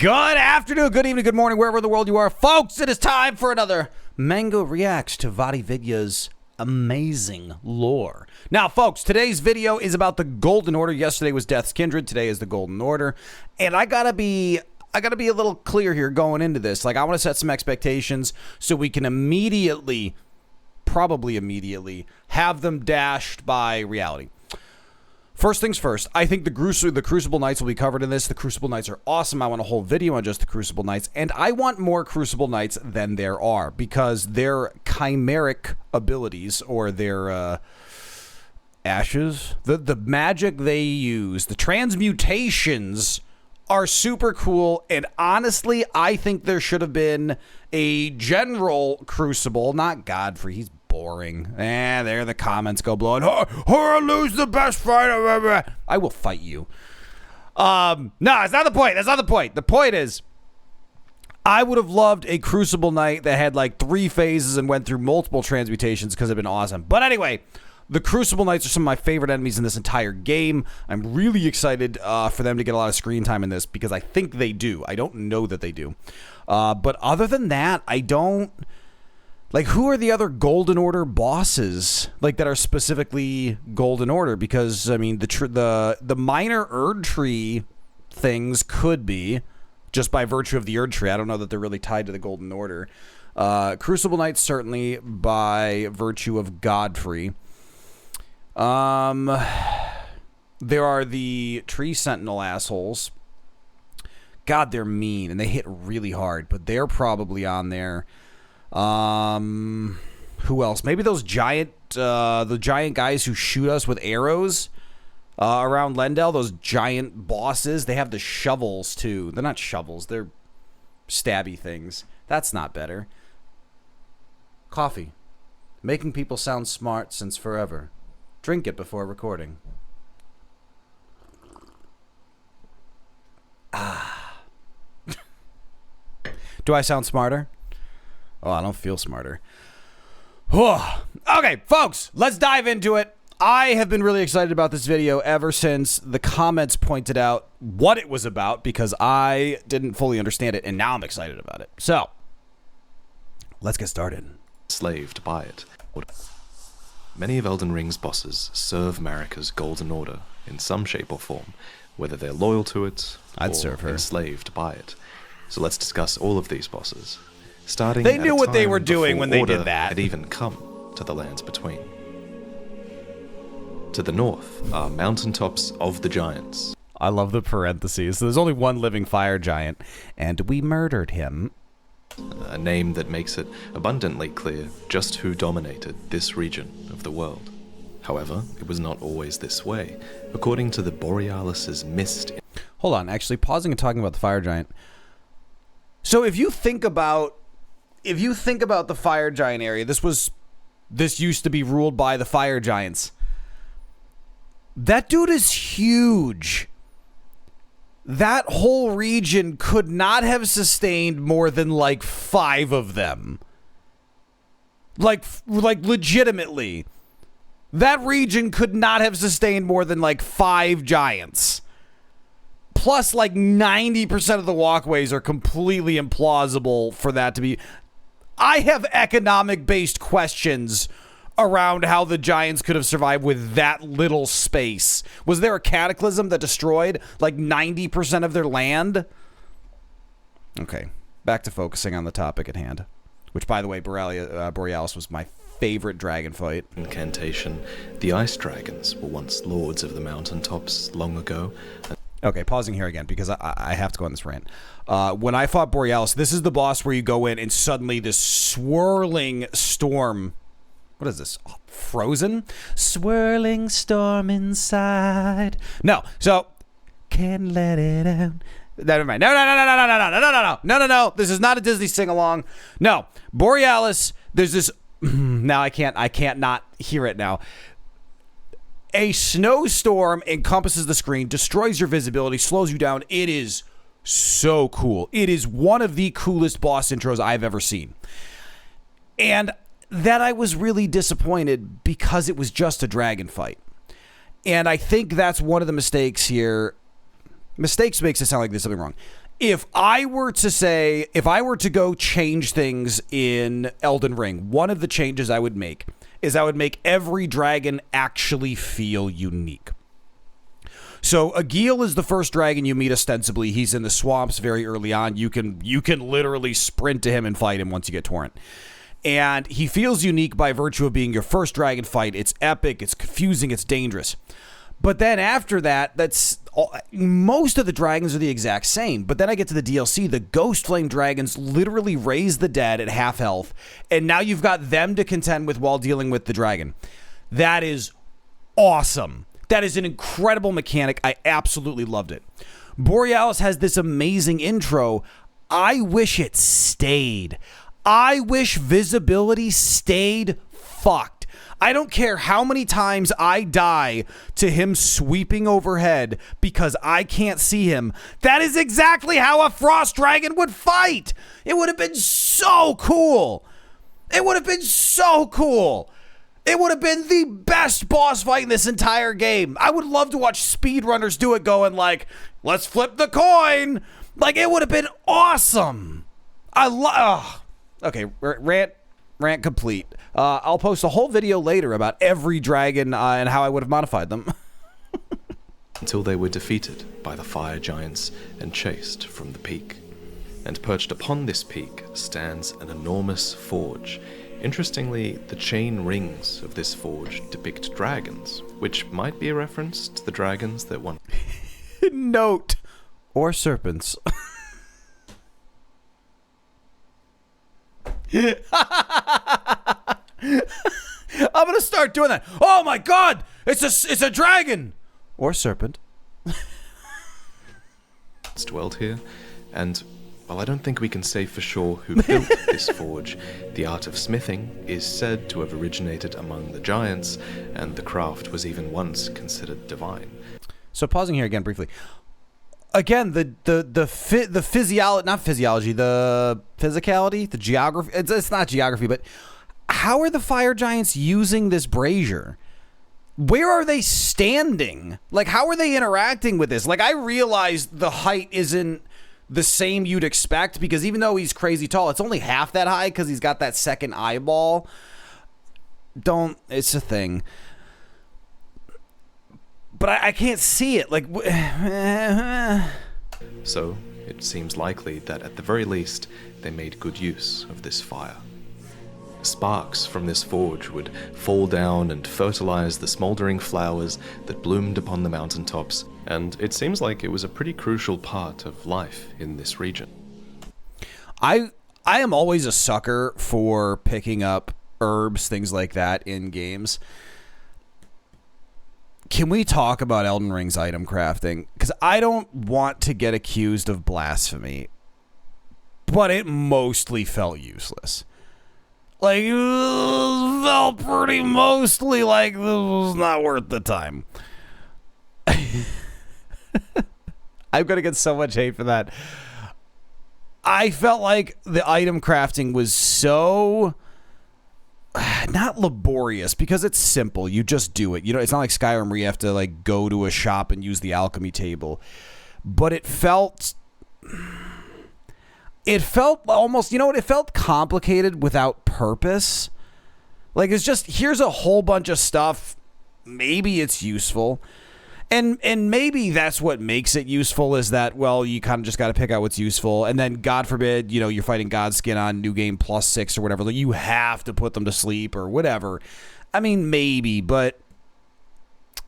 Good afternoon, good evening, good morning, wherever in the world you are. Folks, it is time for another Mango Reacts to VaatiVidya's amazing lore. Now, folks, today's video is about the Golden Order. Yesterday was Death's Kindred. Today is the Golden Order. And I gotta be a little clear here going into this. Like, I want to set some expectations so we can probably immediately, have them dashed by reality. First things first, I think the Crucible Knights will be covered in this. The Crucible Knights are awesome. I want a whole video on just the Crucible Knights, and I want more Crucible Knights than there are, because their chimeric abilities, or their ashes, the magic they use, the transmutations are super cool, and honestly, I think there should have been a general Crucible, not Godfrey, he's boring. There the comments go blowing. Or lose the best fight. I will fight you. No, that's not the point. That's not the point. The point is, I would have loved a Crucible Knight that had like 3 phases and went through multiple transmutations, because it'd been awesome. But anyway, the Crucible Knights are some of my favorite enemies in this entire game. I'm really excited for them to get a lot of screen time in this, because I think they do. I don't know that they do. But other than that, I don't... Like, who are the other Golden Order bosses, like, that are specifically Golden Order? Because, I mean, the minor Erdtree things could be, just by virtue of the Erdtree. I don't know that they're really tied to the Golden Order. Crucible Knights, certainly, by virtue of Godfrey. There are the Tree Sentinel assholes. God, they're mean, and they hit really hard, but they're probably on there. Who else? Maybe those giant, the giant guys who shoot us with arrows, around Lendel, those giant bosses. They have the shovels, too. They're not shovels. They're stabby things. That's not better. Coffee. Making people sound smart since forever. Drink it before recording. Ah. Do I sound smarter? Oh, I don't feel smarter. Okay, folks, let's dive into it. I have been really excited about this video ever since the comments pointed out what it was about, because I didn't fully understand it, and now I'm excited about it. So, let's get started. Enslaved by it. Many of Elden Ring's bosses serve Marika's Golden Order in some shape or form, whether they're loyal to it or serve her. Enslaved by it. So let's discuss all of these bosses. They knew what they were doing when they did that. Had even come to the lands between. To the north are mountaintops of the giants. I love the parentheses. There's only one living fire giant, and we murdered him. A name that makes it abundantly clear just who dominated this region of the world. However, it was not always this way. According to the Borealis' mist... Hold on, actually, pausing and talking about the fire giant. So if you think about the fire giant area, this used to be ruled by the fire giants. That dude is huge. That whole region could not have sustained more than like 5 of them. Like legitimately. That region could not have sustained more than like 5 giants. Plus, like 90% of the walkways are completely implausible for that to be. I have economic-based questions around how the giants could have survived with that little space. Was there a cataclysm that destroyed like 90% of their land? Okay, back to focusing on the topic at hand. Which, by the way, Borealis was my favorite dragon fight. Incantation. The ice dragons were once lords of the mountaintops long ago. Okay, pausing here again, because I have to go on this rant. When I fought Borealis, this is the boss where you go in and suddenly this swirling storm... What is this? Oh, Frozen? Swirling storm inside. No, so... Can't let it out. Never mind. No. This is not a Disney sing-along. No. Borealis, there's this... Now I can't not hear it now. A snowstorm encompasses the screen, destroys your visibility, slows you down. It is so cool. It is one of the coolest boss intros I've ever seen. And that I was really disappointed because it was just a dragon fight. And I think that's one of the mistakes here. Mistakes makes it sound like there's something wrong. if I were to go change things in Elden Ring, one of the changes I would make is I would make every dragon actually feel unique. So Agil is the first dragon you meet ostensibly. He's in the swamps very early on. You can literally sprint to him and fight him once you get Torrent. And he feels unique by virtue of being your first dragon fight. It's epic, it's confusing, it's dangerous. But then after that, most of the dragons are the exact same. But then I get to the DLC, the Ghost Flame dragons literally raise the dead at half health, and now you've got them to contend with while dealing with the dragon. That is awesome. That is an incredible mechanic. I absolutely loved it. Borealis has this amazing intro. I wish it stayed. I wish visibility stayed fucked. I don't care how many times I die to him sweeping overhead because I can't see him. That is exactly how a frost dragon would fight. It would have been so cool. It would have been so cool. It would have been the best boss fight in this entire game. I would love to watch speedrunners do it going like, let's flip the coin. Like, it would have been awesome. Okay, rant complete. I'll post a whole video later about every dragon and how I would have modified them. Until they were defeated by the fire giants and chased from the peak. And perched upon this peak stands an enormous forge. Interestingly, the chain rings of this forge depict dragons, which might be a reference to the dragons that one... Note, or serpents. I'm gonna start doing that. Oh my god, it's a dragon or serpent. It's dwelled here, and while I don't think we can say for sure who built this forge, the art of smithing is said to have originated among the giants, and the craft was even once considered divine. So pausing here again briefly. Again, the physicality, the geography. It's not geography, but how are the fire giants using this brazier? Where are they standing? Like, how are they interacting with this? Like, I realized the height isn't the same you'd expect, because even though he's crazy tall, it's only half that high because he's got that second eyeball. It's a thing. But I can't see it. Like, so it seems likely that at the very least they made good use of this fire. Sparks from this forge would fall down and fertilize the smoldering flowers that bloomed upon the mountaintops, and it seems like it was a pretty crucial part of life in this region. I am always a sucker for picking up herbs, things like that in games. Can we talk about Elden Ring's item crafting? Because I don't want to get accused of blasphemy, but it mostly felt useless. Like, it felt pretty mostly like this was not worth the time. I'm going to get so much hate for that. I felt like the item crafting was so... not laborious, because it's simple. You just do it. You know, it's not like Skyrim where you have to like go to a shop and use the alchemy table. But it felt almost, you know what? It felt complicated without purpose. Like, it's just, here's a whole bunch of stuff. Maybe it's useful. And maybe that's what makes it useful, is that, well, you kind of just got to pick out what's useful. And then, God forbid, you know, you're fighting Godskin on New Game +6 or whatever. Like, you have to put them to sleep or whatever. I mean, maybe, but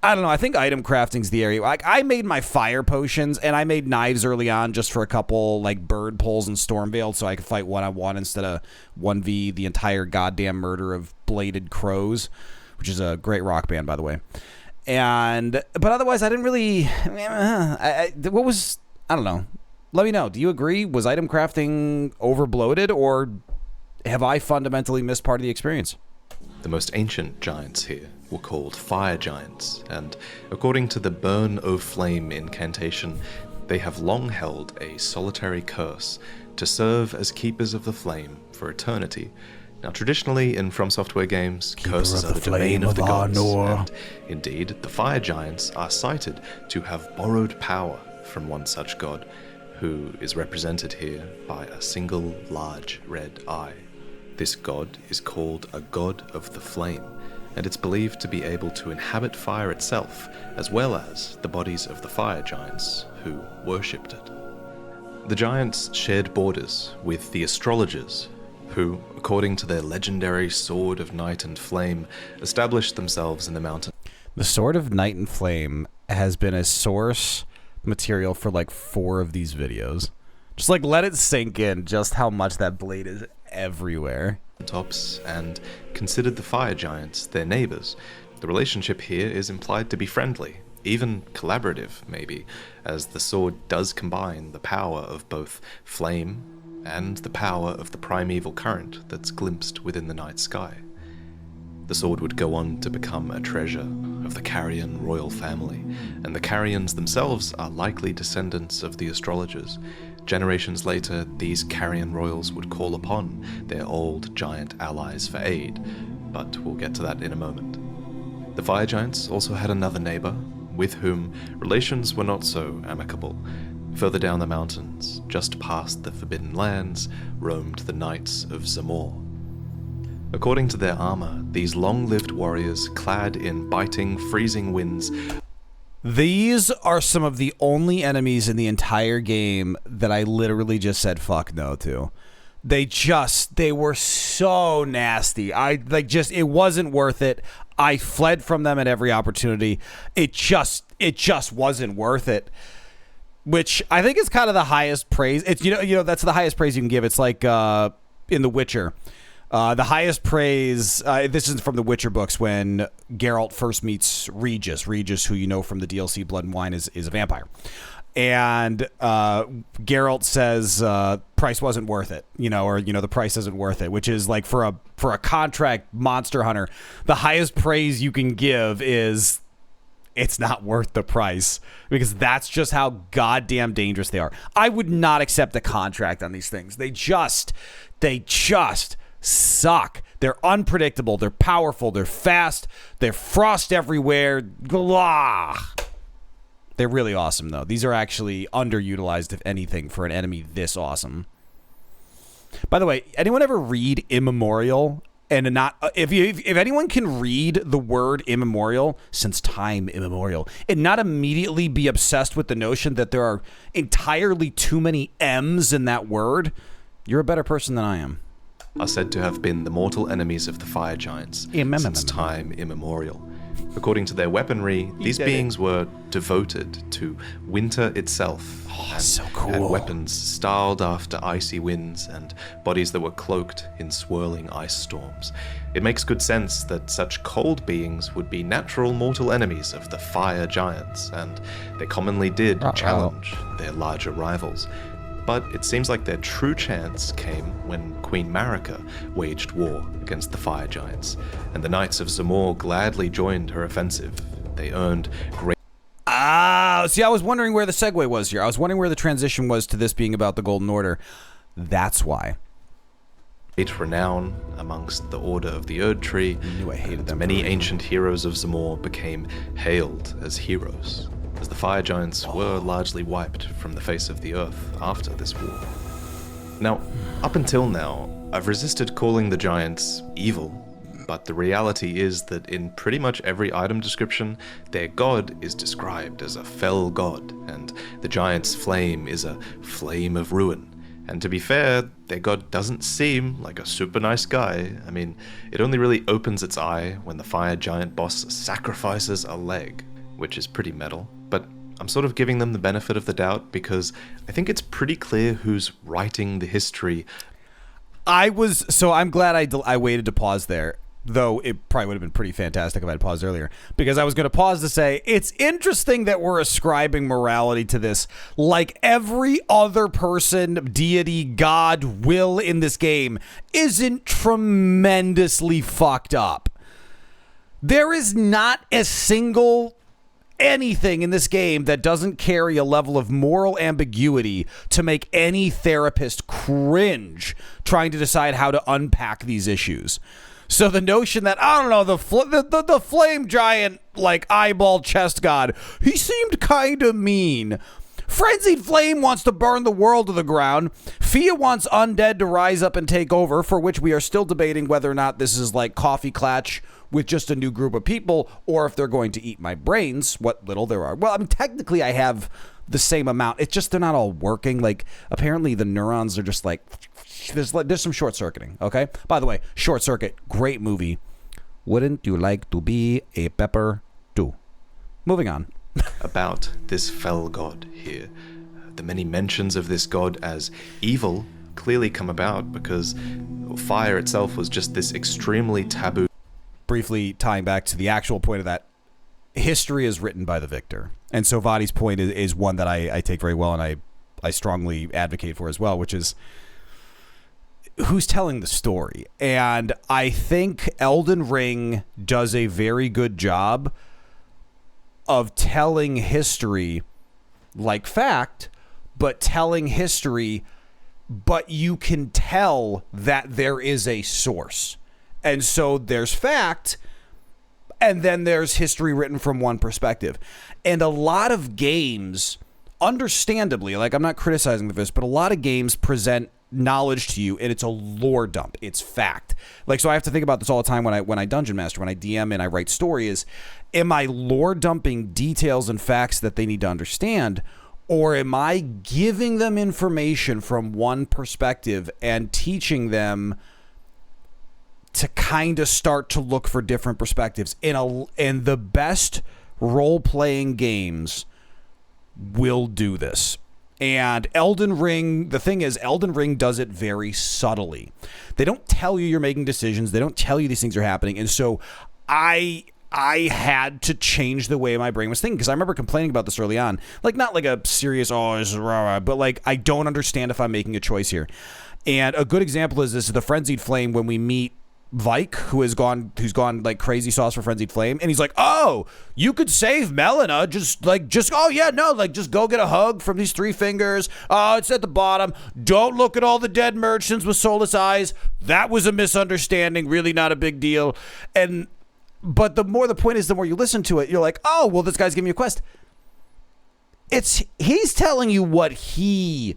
I don't know. I think item crafting's the area. Like, I made my fire potions and I made knives early on just for a couple, like, bird pulls and Stormveiled so I could fight one-on-one instead of 1v the entire goddamn murder of Bladed Crows, which is a great rock band, by the way. But otherwise, I didn't really. I don't know. Let me know. Do you agree? Was item crafting overbloated, or have I fundamentally missed part of the experience? The most ancient giants here were called fire giants, and according to the Burn O Flame incantation, they have long held a solitary curse to serve as keepers of the flame for eternity. Now, traditionally, in From Software games, curses are the domain of the gods, and indeed, the fire giants are cited to have borrowed power from one such god, who is represented here by a single large red eye. This god is called a god of the flame, and it's believed to be able to inhabit fire itself, as well as the bodies of the fire giants who worshipped it. The giants shared borders with the astrologers, who, according to their legendary Sword of Night and Flame, established themselves in the mountain. The Sword of Night and Flame has been a source material for like 4 of these videos. Just like let it sink in just how much that blade is everywhere. Tops and considered the fire giants their neighbors. The relationship here is implied to be friendly, even collaborative maybe, as the sword does combine the power of both flame and the power of the primeval current that's glimpsed within the night sky. The sword would go on to become a treasure of the Carrion royal family, and the Carrions themselves are likely descendants of the astrologers. Generations later, these Carrion royals would call upon their old giant allies for aid, but we'll get to that in a moment. The fire giants also had another neighbor, with whom relations were not so amicable. Further down the mountains, just past the Forbidden Lands, roamed the Knights of Zamor. According to their armor, these long-lived warriors, clad in biting, freezing winds. These are some of the only enemies in the entire game that I literally just said fuck no to. They were so nasty. It wasn't worth it. I fled from them at every opportunity. It just wasn't worth it. Which I think is kind of the highest praise. It's that's the highest praise you can give. It's like in The Witcher. The highest praise, this is from the Witcher books, when Geralt first meets Regis. Regis, who you know from the DLC Blood and Wine, is a vampire. And Geralt says price wasn't worth it, the price isn't worth it, which is like for a contract monster hunter, the highest praise you can give is it's not worth the price, because that's just how goddamn dangerous they are. I would not accept a contract on these things. They just suck. They're unpredictable. They're powerful. They're fast. They're frost everywhere. Blah. They're really awesome, though. These are actually underutilized, if anything, for an enemy this awesome. By the way, anyone ever read Immemorial? And not if anyone can read the word immemorial since time immemorial and not immediately be obsessed with the notion that there are entirely too many M's in that word, you're a better person than I am. Are said to have been the mortal enemies of the fire giants since time immemorial. According to their weaponry, these beings were devoted to winter itself, and so cool. had weapons styled after icy winds and bodies that were cloaked in swirling ice storms. It makes good sense that such cold beings would be natural mortal enemies of the fire giants, and they commonly did challenge their larger rivals. But it seems like their true chance came when Queen Marika waged war against the fire giants, and the Knights of Zamor gladly joined her offensive. They earned great... See, I was wondering where the segue was here. I was wondering where the transition was to this being about the Golden Order. That's why. Great renown amongst the Order of the Erdtree. I knew I hated them. Many ancient heroes of Zamor became hailed as heroes, as the fire giants were largely wiped from the face of the earth after this war. Now, up until now, I've resisted calling the giants evil, but the reality is that in pretty much every item description, their god is described as a fell god, and the giant's flame is a flame of ruin. And to be fair, their god doesn't seem like a super nice guy. I mean, it only really opens its eye when the fire giant boss sacrifices a leg, which is pretty metal. But I'm sort of giving them the benefit of the doubt because I think it's pretty clear who's writing the history. I'm glad I waited to pause there, though it probably would have been pretty fantastic if I'd paused earlier, because I was going to pause to say it's interesting that we're ascribing morality to this like every other person, deity, god, will in this game isn't tremendously fucked up. There is not a single anything in this game that doesn't carry a level of moral ambiguity to make any therapist cringe trying to decide how to unpack these issues. So the notion that, I don't know, the flame giant, like eyeball chest god, he seemed kind of mean. Frenzied Flame wants to burn the world to the ground. Fia wants undead to rise up and take over, for which we are still debating whether or not this is like Coffee Clatch with just a new group of people, or if they're going to eat my brains, what little there are. Well, I mean, technically I have the same amount. It's just they're not all working. Like, apparently the neurons are just like, there's some short circuiting, okay? By the way, Short Circuit, great movie. Wouldn't you like to be a pepper too? Moving on. About this fell god here. The many mentions of this god as evil clearly come about because fire itself was just this extremely taboo. Briefly tying back to the actual point of that, history is written by the victor. And so Vaati's point is one that I take very well, and I strongly advocate for as well, which is who's telling the story. And I think Elden Ring does a very good job of telling history like fact, but telling history, but you can tell that there is a source. And so there's fact, and then there's history written from one perspective. And a lot of games, understandably, like I'm not criticizing this, but a lot of games present knowledge to you, and it's a lore dump. It's fact. Like, so I have to think about this all the time when I dungeon master, when I DM and I write stories. Am I lore dumping details and facts that they need to understand, or am I giving them information from one perspective and teaching them to kind of start to look for different perspectives? And the best role-playing games will do this. And Elden Ring, the thing is, Elden Ring does it very subtly. They don't tell you you're making decisions. They don't tell you these things are happening. And so I had to change the way my brain was thinking, because I remember complaining about this early on. Like, not like a serious, this is rah, but like, I don't understand if I'm making a choice here. And a good example is this, the Frenzied Flame, when we meet Vike, who's gone like crazy sauce for Frenzied Flame, and he's like, oh, you could save Melina, just go get a hug from these three fingers. Oh, it's at the bottom. Don't look at all the dead merchants with soulless eyes. That was a misunderstanding, really not a big deal. But the point is, the more you listen to it, you're like, oh, well, this guy's giving you a quest. He's telling you what he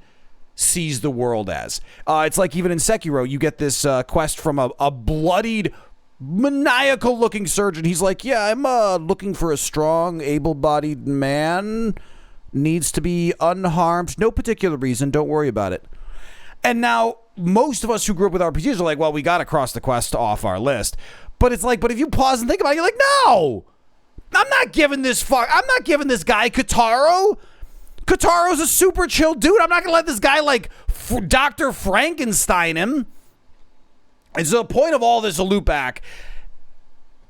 sees the world as. It's like even in Sekiro, you get this quest from a bloodied, maniacal looking surgeon. He's like, yeah, I'm looking for a strong, able-bodied man, needs to be unharmed, no particular reason, don't worry about it. And now most of us who grew up with RPGs are like, well, we got to cross the quest off our list. But it's like, but if you pause and think about it, you're like, no, I'm not giving this guy Kataro. Kataro's a super chill dude. I'm not going to let this guy like Dr. Frankenstein him. And so the point of all this, a loop back,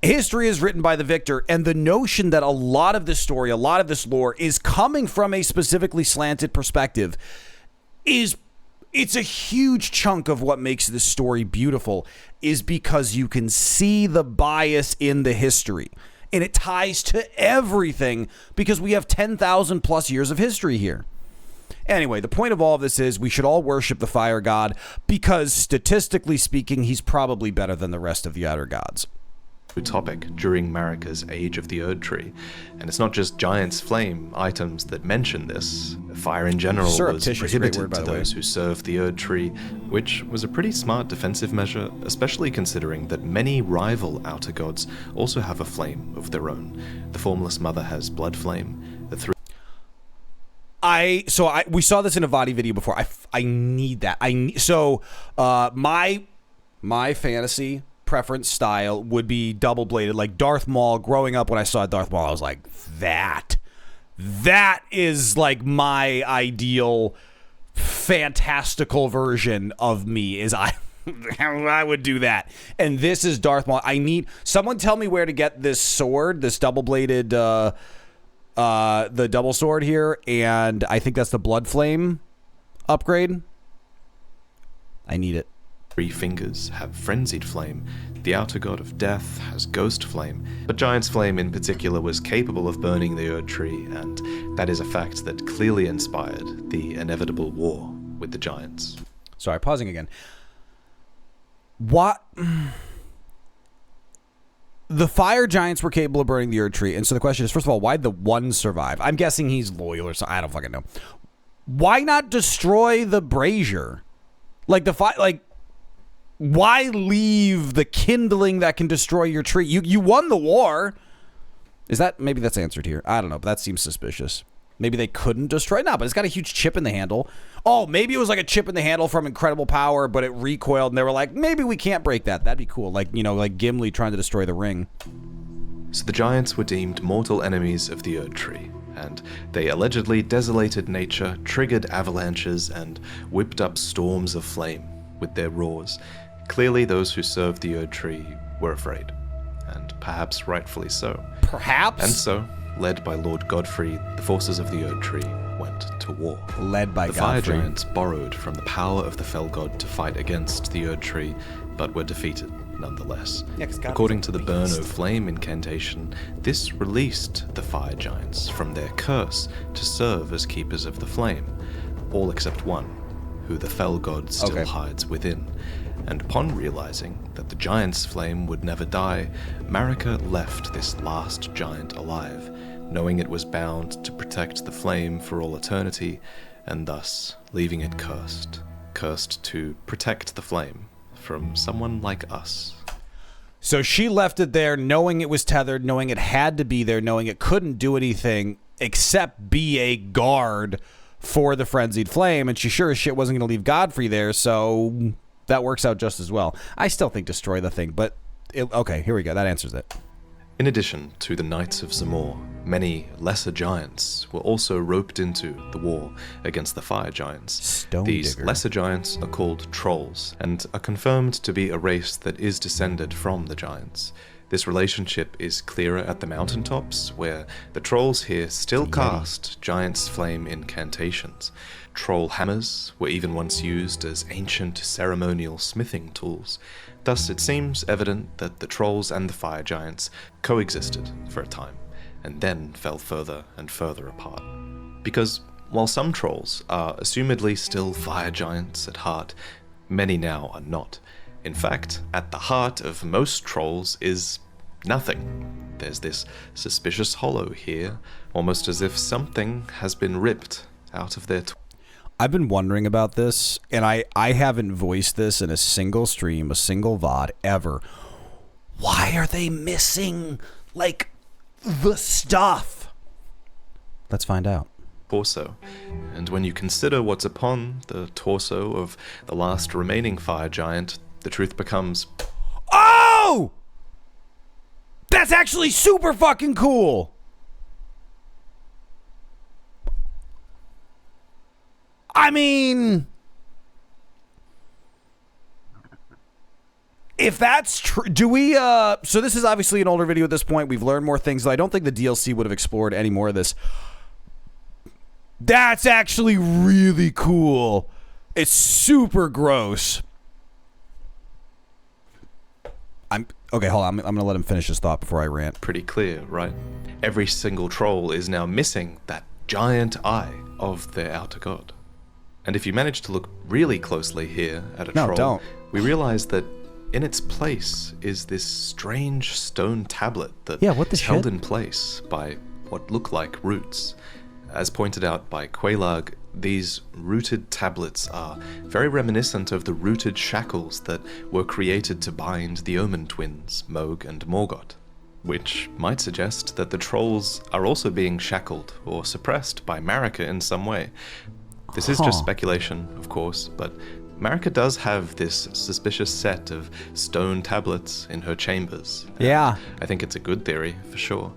history is written by the victor, and the notion that a lot of this story, a lot of this lore is coming from a specifically slanted perspective it's a huge chunk of what makes this story beautiful, is because you can see the bias in the history. And it ties to everything because we have 10,000 plus years of history here. Anyway, the point of all of this is we should all worship the fire god because statistically speaking, he's probably better than the rest of the other gods. Topic during Marika's Age of the Erdtree, and it's not just Giant's Flame items that mention this. Fire in general was prohibited to those who served the Erdtree, which was a pretty smart defensive measure, especially considering that many rival outer gods also have a flame of their own. The Formless Mother has Blood Flame. We saw this in a Vaati video before. I need that. My fantasy preference style would be double bladed, like Darth Maul. Growing up, when I saw Darth Maul, I was like, that is like my ideal fantastical version of me. Is I would do that. And this is Darth Maul. I need someone tell me where to get this sword, this double bladed the double sword here, and I think that's the Blood Flame upgrade. I need it. 3 fingers have Frenzied Flame. The outer god of death has Ghost Flame, but Giant's Flame in particular was capable of burning the Erdtree, and that is a fact that clearly inspired the inevitable war with the giants. Sorry, pausing again. What? the fire giants were capable of burning the Erdtree, and so the question is, first of all, why'd the one survive? I'm guessing he's loyal or something. I don't fucking know. Why not destroy the brazier? Like why leave the kindling that can destroy your tree? You won the war. Maybe that's answered here. I don't know, but that seems suspicious. Maybe they couldn't destroy it. No, but it's got a huge chip in the handle. Oh, maybe it was like a chip in the handle from incredible power, but it recoiled, and they were like, maybe we can't break that. That'd be cool. Like, like Gimli trying to destroy the ring. So the giants were deemed mortal enemies of the Erdtree, and they allegedly desolated nature, triggered avalanches, and whipped up storms of flame with their roars. Clearly, those who served the Erdtree were afraid, and perhaps rightfully so. Perhaps? And so, led by Lord Godfrey, the forces of the Erdtree went to war. Led by the Godfrey. The fire giants borrowed from the power of the Fell God to fight against the Erdtree, but were defeated nonetheless. Yeah, according to the Burn O' Flame incantation, this released the fire giants from their curse to serve as keepers of the flame, all except one, who the Fell God still hides within. And upon realizing that the giant's flame would never die, Marika left this last giant alive, knowing it was bound to protect the flame for all eternity, and thus leaving it cursed to protect the flame from someone like us. So she left it there knowing it was tethered, knowing it had to be there, knowing it couldn't do anything except be a guard for the frenzied flame, and she sure as shit wasn't going to leave Godfrey there, so that works out just as well. I still think destroy the thing, but okay, here we go. That answers it. In addition to the Knights of Zamor, many lesser giants were also roped into the war against the fire giants. These lesser giants are called trolls, and are confirmed to be a race that is descended from the giants. This relationship is clearer at the mountaintops, where the trolls here still cast giant's flame incantations. Troll hammers were even once used as ancient ceremonial smithing tools. Thus, it seems evident that the trolls and the fire giants coexisted for a time, and then fell further and further apart. Because while some trolls are assumedly still fire giants at heart, many now are not. In fact, at the heart of most trolls is nothing. There's this suspicious hollow here, almost as if something has been ripped out of their I've been wondering about this, and I haven't voiced this in a single stream, a single VOD ever. Why are they missing, like, the stuff? Let's find out. Torso. And when you consider what's upon the torso of the last remaining fire giant, the truth becomes... Oh! That's actually super fucking cool! I mean, if that's true, do we, so this is obviously an older video at this point. We've learned more things. I don't think the DLC would have explored any more of this. That's actually really cool. It's super gross. Okay, hold on. I'm going to let him finish his thought before I rant. Pretty clear, right? Every single troll is now missing that giant eye of their outer god. And if you manage to look really closely here at a troll, we realize that in its place is this strange stone tablet that is held in place by what look like roots. As pointed out by Quelaag, these rooted tablets are very reminiscent of the rooted shackles that were created to bind the Omen twins, Mohg and Morgoth, which might suggest that the trolls are also being shackled or suppressed by Marika in some way. This is just speculation, of course, but Marika does have this suspicious set of stone tablets in her chambers. Yeah. I think it's a good theory, for sure.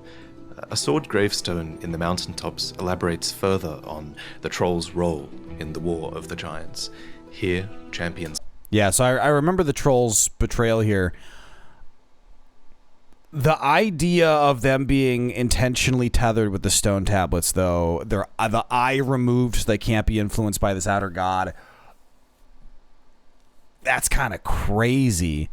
A sword gravestone in the mountaintops elaborates further on the troll's role in the War of the Giants. Here, champions... Yeah, so I remember the troll's betrayal here. The idea of them being intentionally tethered with the stone tablets, though, the eye removed so they can't be influenced by this outer god, that's kind of crazy.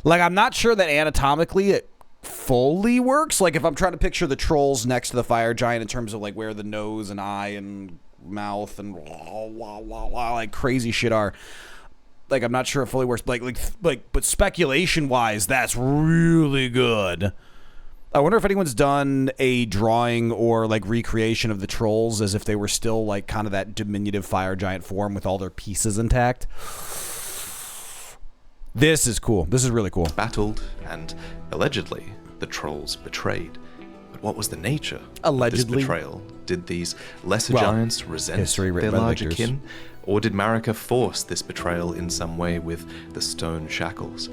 Like, I'm not sure that anatomically it fully works. Like, if I'm trying to picture the trolls next to the fire giant in terms of, like, where the nose and eye and mouth and like crazy shit are, Like, I'm not sure it fully works. But speculation-wise, that's really good. I wonder if anyone's done a drawing or like recreation of the trolls as if they were still like kind of that diminutive fire giant form with all their pieces intact. This is cool. This is really cool. Battled, and allegedly the trolls betrayed. But what was the nature allegedly of this betrayal? Did these lesser giants resent their larger kin? Or did Marika force this betrayal in some way with the stone shackles?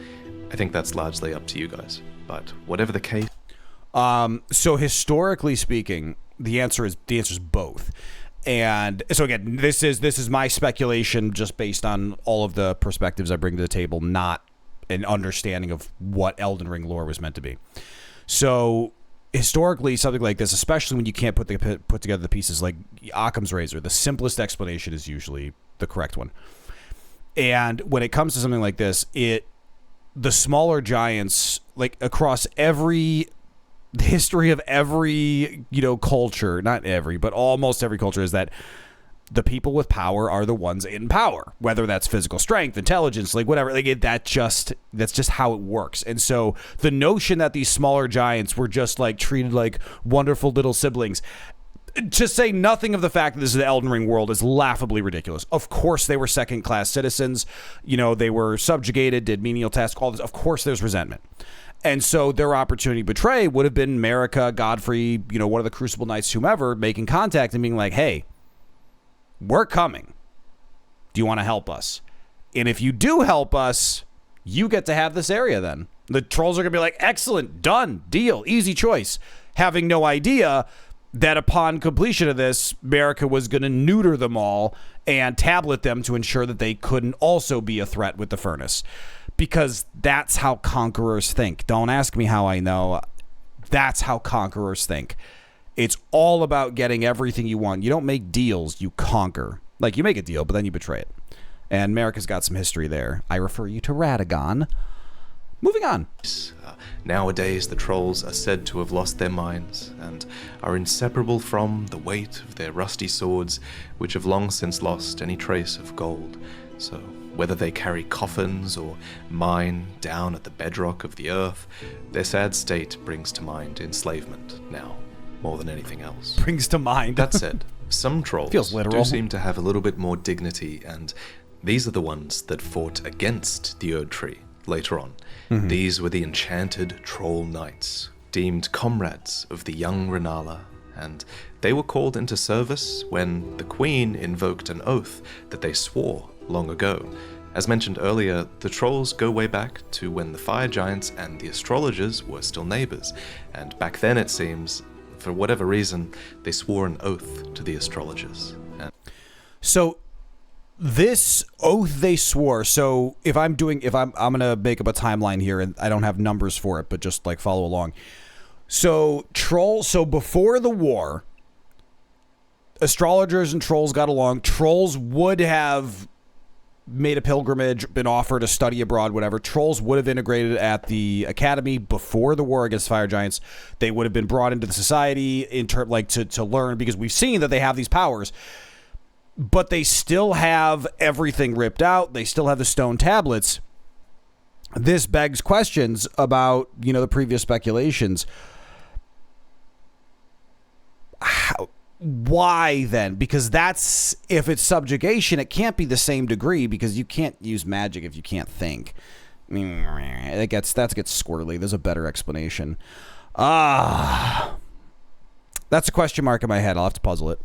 I think that's largely up to you guys. But whatever the case... So historically speaking, the answer is both. And so again, this is my speculation just based on all of the perspectives I bring to the table, not an understanding of what Elden Ring lore was meant to be. So historically, something like this, especially when you can't put together the pieces, like Occam's razor, the simplest explanation is usually the correct one. And when it comes to something like this, the smaller giants, like across the history of every, culture, not every, but almost every culture, is that the people with power are the ones in power, whether that's physical strength, intelligence, like whatever, that's just how it works. And so the notion that these smaller giants were just like treated like wonderful little siblings, to say nothing of the fact that this is the Elden Ring world, is laughably ridiculous. Of course they were second-class citizens. They were subjugated, did menial tasks, all this. Of course there's resentment. And so their opportunity to betray would have been Marika, Godfrey, one of the Crucible Knights, whomever, making contact and being like, hey, we're coming. Do you want to help us? And if you do help us, you get to have this area then. The trolls are going to be like, excellent, done, deal, easy choice. Having no idea that upon completion of this, Marika was going to neuter them all and tablet them to ensure that they couldn't also be a threat with the furnace. Because that's how conquerors think. Don't ask me how I know. That's how conquerors think. It's all about getting everything you want. You don't make deals, you conquer. Like, you make a deal, but then you betray it. And Marika's got some history there. I refer you to Radagon. Moving on. Nowadays, the trolls are said to have lost their minds and are inseparable from the weight of their rusty swords, which have long since lost any trace of gold. So, whether they carry coffins or mine down at the bedrock of the earth, their sad state brings to mind enslavement now, more than anything else. Brings to mind. That said, some trolls Feels literal. do seem to have a little bit more dignity, and these are the ones that fought against the Erdtree later on. Mm-hmm. These were the enchanted troll knights, deemed comrades of the young Renala, and they were called into service when the queen invoked an oath that they swore long ago. As mentioned earlier, the trolls go way back to when the fire giants and the astrologers were still neighbors, and back then it seems, for whatever reason, they swore an oath to the astrologers. So this oath they swore, so I'm gonna make up a timeline here, and I don't have numbers for it, but just like follow along. So before the war, astrologers and trolls got along. Trolls would have made a pilgrimage, been offered a study abroad, whatever. Trolls would have integrated at the academy before the war against fire giants. They would have been brought into the society to learn, because we've seen that they have these powers, but they still have everything ripped out. They still have the stone tablets. This begs questions about, the previous speculations. Why then? Because if it's subjugation, it can't be the same degree, because you can't use magic if you can't think. That gets squirrely. There's a better explanation. That's a question mark in my head. I'll have to puzzle it.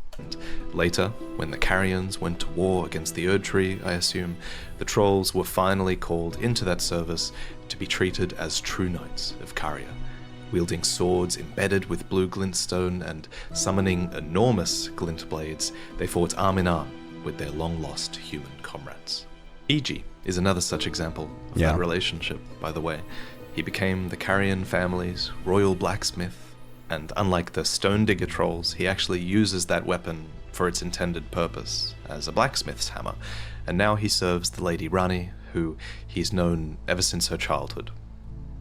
Later, when the Carians went to war against the Erdtree, I assume, the trolls were finally called into that service to be treated as true knights of Caria. Wielding swords embedded with blue glintstone and summoning enormous glint blades, they fought arm in arm with their long-lost human comrades. Iji is another such example of that relationship, by the way. He became the Carian family's royal blacksmith, and unlike the Stone Digger trolls, he actually uses that weapon for its intended purpose, as a blacksmith's hammer, and now he serves the Lady Rani, who he's known ever since her childhood.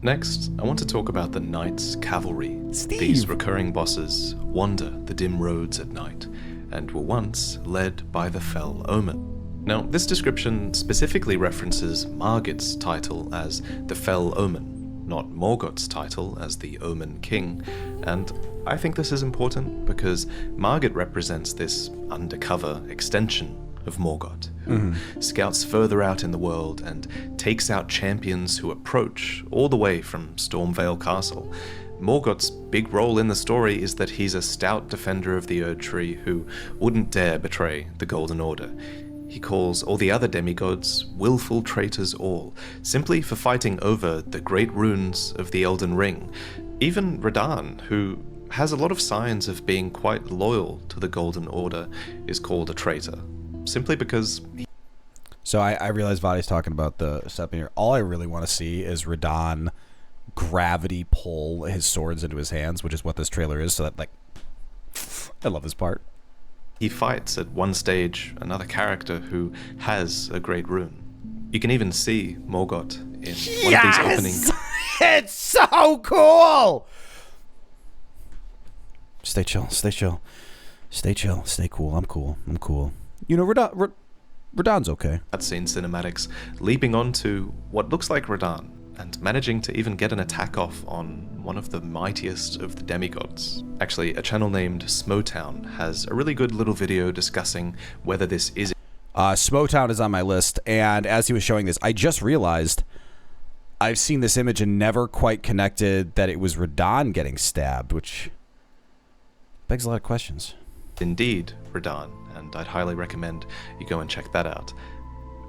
Next, I want to talk about the Knights Cavalry. Steve. These recurring bosses wander the dim roads at night, and were once led by the fell Omen. Now, this description specifically references Margit's title as the Fell Omen, not Morgoth's title as the Omen King, and I think this is important because Margit represents this undercover extension of Morgoth, who scouts further out in the world and takes out champions who approach all the way from Stormvale Castle. Morgoth's big role in the story is that he's a stout defender of the Erdtree who wouldn't dare betray the Golden Order. He calls all the other demigods willful traitors all, simply for fighting over the great runes of the Elden Ring. Even Radahn, who has a lot of signs of being quite loyal to the Golden Order, is called a traitor, simply because... So I realize Vaati's talking about the step here. All I really want to see is Radahn gravity pull his swords into his hands, which is what this trailer is, so that, like, I love this part. He fights at one stage another character who has a great rune. You can even see Morgoth in one of these openings. It's so cool! Stay chill, stay chill. Stay chill, stay cool. I'm cool. I'm cool. You know, Radahn's okay. Cutscene cinematics, leaping onto what looks like Radahn, and managing to even get an attack off on one of the mightiest of the demigods. Actually, a channel named Smotown has a really good little video discussing whether this is... Smotown is on my list, and as he was showing this, I just realized I've seen this image and never quite connected that it was Radahn getting stabbed, which begs a lot of questions. Indeed Radahn, and I'd highly recommend you go and check that out.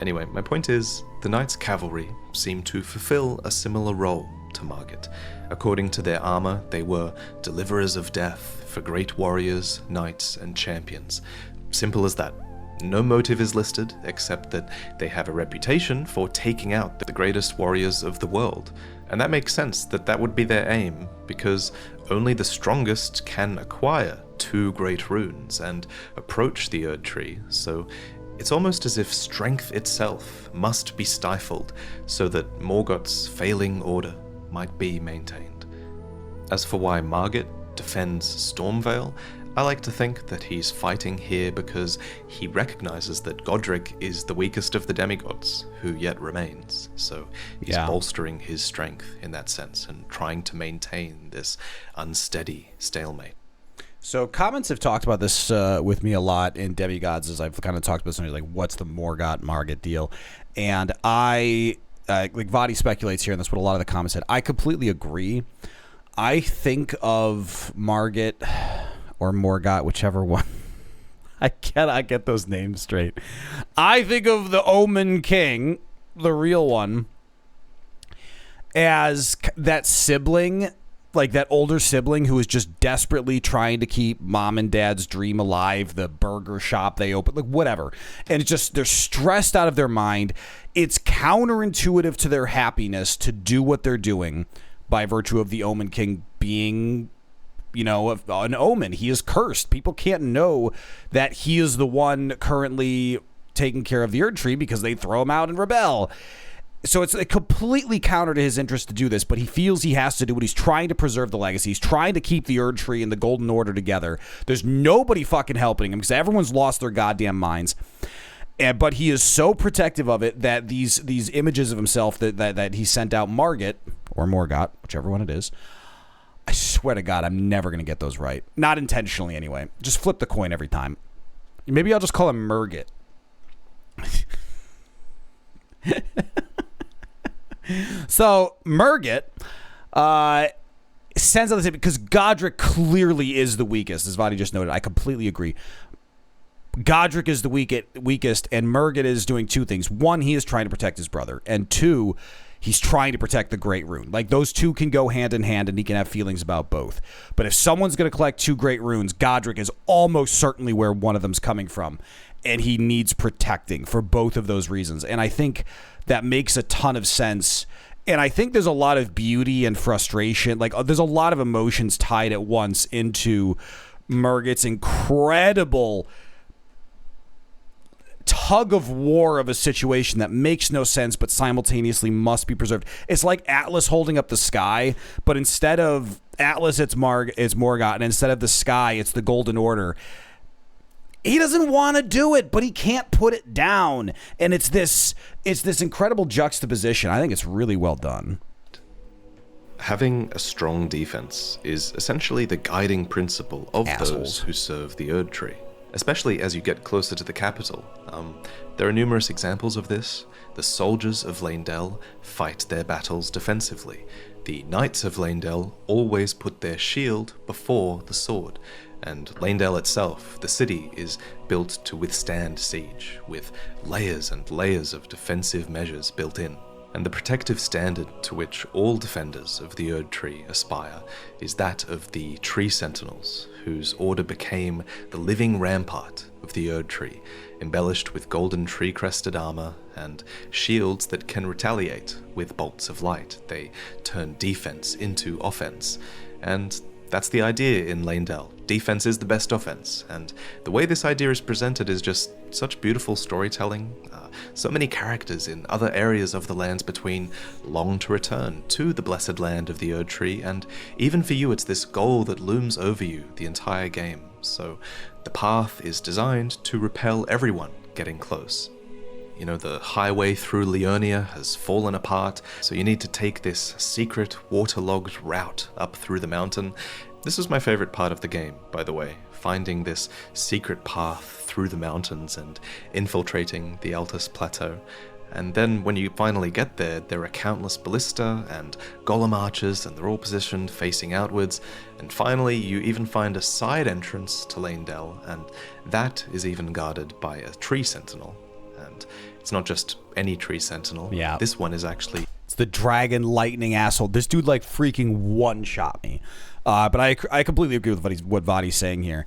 Anyway, my point is, the Knights' Cavalry seem to fulfill a similar role to Margit. According to their armor, they were deliverers of death for great warriors, knights, and champions. Simple as that. No motive is listed, except that they have a reputation for taking out the greatest warriors of the world. And that makes sense that that would be their aim, because only the strongest can acquire 2 great runes and approach the Erdtree, so it's almost as if strength itself must be stifled so that Morgoth's failing order might be maintained. As for why Margit defends Stormvale, I like to think that he's fighting here because he recognizes that Godric is the weakest of the demigods who yet remains, so he's bolstering his strength in that sense and trying to maintain this unsteady stalemate. So comments have talked about this with me a lot in Demigods, as I've kind of talked about something like, what's the Morgoth-Margit deal? And I, like Vaati speculates here, and that's what a lot of the comments said. I completely agree. I think of Margit or Morgoth, whichever one. I cannot get those names straight. I think of the Omen King, the real one, as that sibling, like that older sibling who is just desperately trying to keep mom and dad's dream alive, the burger shop they open, like whatever. And it's just, they're stressed out of their mind. It's counterintuitive to their happiness to do what they're doing by virtue of the Omen King being, you know, an omen. He is cursed. People can't know that he is the one currently taking care of the Erdtree because they throw him out and rebel. So it's completely counter to his interest to do this, but he feels he has to do what he's trying to preserve the legacy. He's trying to keep the Erdtree and the Golden Order together. There's nobody fucking helping him because everyone's lost their goddamn minds. But he is so protective of it that these images of himself that he sent out, Margit or Morgoth, whichever one it is, I swear to God, I'm never going to get those right. Not intentionally anyway. Just flip the coin every time. Maybe I'll just call him Murgit. So Murgit sends out this because Godric clearly is the weakest, as Vaati just noted. I completely agree. Godric is the weakest, and Murgit is doing 2 things. 1, he is trying to protect his brother, and 2, he's trying to protect the Great Rune. Like, those 2 can go hand in hand, and he can have feelings about both. But if someone's going to collect 2 Great Runes, Godric is almost certainly where one of them's coming from, and he needs protecting for both of those reasons. And I think that makes a ton of sense. And I think there's a lot of beauty and frustration. Like, there's a lot of emotions tied at once into Murgit's incredible tug of war of a situation that makes no sense but simultaneously must be preserved. It's like Atlas holding up the sky, but instead of Atlas, it's Morgoth, and instead of the sky, it's the Golden Order. He doesn't want to do it, but he can't put it down. And it's this incredible juxtaposition. I think it's really well done. Having a strong defense is essentially the guiding principle of those who serve the Erdtree, especially as you get closer to the capital. There are numerous examples of this. The soldiers of Leyndell fight their battles defensively. The knights of Leyndell always put their shield before the sword. And Leyndell itself, the city, is built to withstand siege, with layers and layers of defensive measures built in. And the protective standard to which all defenders of the Erdtree aspire is that of the Tree Sentinels, whose order became the living rampart of the Erdtree, embellished with golden tree-crested armor and shields that can retaliate with bolts of light. They turn defense into offense, and that's the idea in Leyndell. Defense is the best offense, and the way this idea is presented is just such beautiful storytelling. So many characters in other areas of the lands between long to return to the blessed land of the Erdtree, and even for you it's this goal that looms over you the entire game. So the path is designed to repel everyone getting close. You know, the highway through Leonia has fallen apart, so you need to take this secret, waterlogged route up through the mountain. This was my favorite part of the game, by the way, finding this secret path through the mountains and infiltrating the Altus Plateau. And then when you finally get there, there are countless ballista and golem archers, and they're all positioned facing outwards. And finally, you even find a side entrance to Leyndell, and that is even guarded by a tree sentinel. And it's not just any tree sentinel. Yeah. This one is actually... It's the dragon lightning asshole. This dude like freaking one-shot me. But I completely agree with what Vaati's saying here.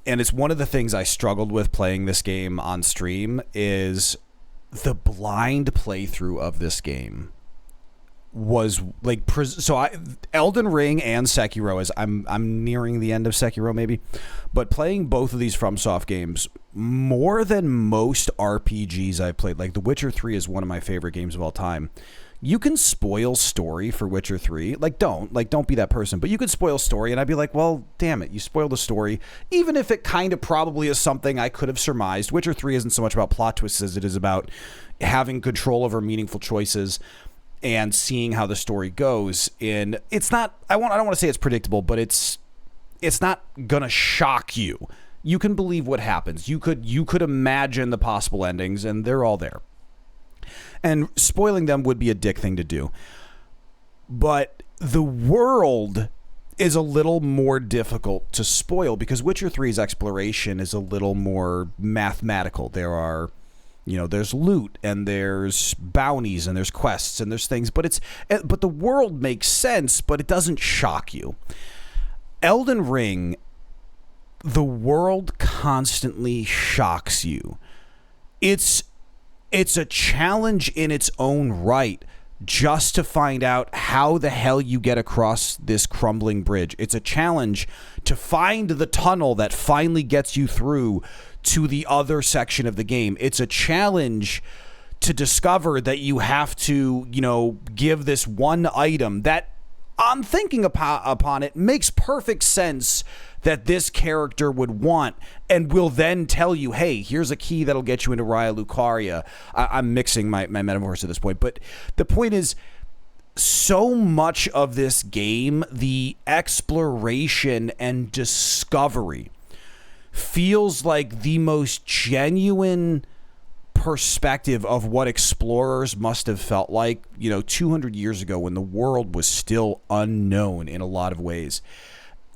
And it's one of the things I struggled with playing this game on stream is the blind playthrough of this game was like Elden Ring and Sekiro, as I'm nearing the end of Sekiro maybe, but playing both of these FromSoft games more than most RPGs I've played, like The Witcher 3 is one of my favorite games of all time. You can spoil story for Witcher 3. Don't be that person. But you could spoil story, and I'd be like, well, damn it, you spoiled the story. Even if it kind of probably is something I could have surmised. Witcher 3 isn't so much about plot twists as it is about having control over meaningful choices and seeing how the story goes. And it's not, I don't want to say it's predictable, but it's not gonna shock you. You can believe what happens. You could imagine the possible endings, and they're all there. And spoiling them would be a dick thing to do. But the world is a little more difficult to spoil because Witcher 3's exploration is a little more mathematical. There's loot and there's bounties and there's quests and there's things, but the world makes sense, but it doesn't shock you. Elden Ring, the world constantly shocks you. It's a challenge in its own right just to find out how the hell you get across this crumbling bridge. It's a challenge to find the tunnel that finally gets you through to the other section of the game. It's a challenge to discover that you have to, give this one item that, on thinking upon it, makes perfect sense that this character would want, and will then tell you, hey, here's a key that'll get you into Raya Lucaria. I'm mixing my metaphors at this point, but the point is, so much of this game, the exploration and discovery feels like the most genuine perspective of what explorers must have felt like, 200 years ago when the world was still unknown in a lot of ways.